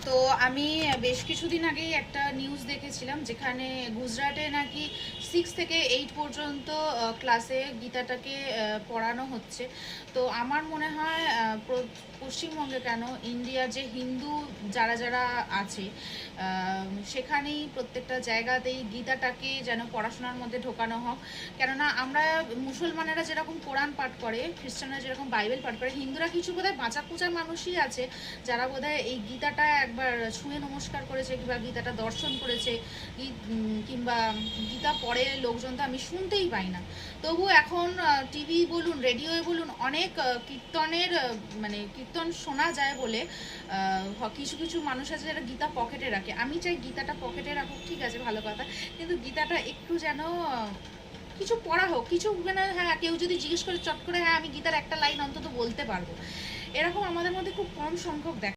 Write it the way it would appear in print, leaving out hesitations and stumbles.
তো আমি বেশ কিছুদিন আগেই একটা নিউজ দেখেছিলাম, যেখানে গুজরাটে নাকি 6 থেকে 8 পর্যন্ত ক্লাসে গীতাটাকে পড়ানো হচ্ছে। তো আমার মনে হয় পশ্চিমবঙ্গে কেন, ইন্ডিয়ার যে হিন্দু যারা যারা আছে সেখানেই প্রত্যেকটা জায়গাতেই গীতাটাকে যেন পড়াশোনার মধ্যে ঢোকানো হোক। কেননা আমরা মুসলমানেরা যেরকম কোরআন পাঠ করে, খ্রিস্টানরা যেরকম বাইবেল পাঠ করে, হিন্দুরা কিছু বোধহয় বাঁচা কুচা মানুষই আছে যারা বোধহয় এই গীতাটা একবার ছুঁয়ে নমস্কার করেছে, কিংবা গীতাটা দর্শন করেছে, কিংবা গীতা পড়ে লোকজন তো আমি শুনতেই পাই না। তবু এখন টিভি বলুন, রেডিওয়ে বলুন, অনেক কীর্তনের মানে কীর্তন শোনা যায় বলে কিছু কিছু মানুষ আছে যারা গীতা পকেটে রাখে। আমি চাই গীতাটা পকেটে রাখুক, ঠিক আছে, ভালো কথা, কিন্তু গীতাটা একটু যেন কিছু পড়া হোক, কিছু মানে হ্যাঁ, কেউ যদি জিজ্ঞেস করে চট করে হ্যাঁ আমি গীতার একটা লাইন অন্তত বলতে পারবো, এরকম আমাদের মধ্যে খুব কম সংখ্যক দেখা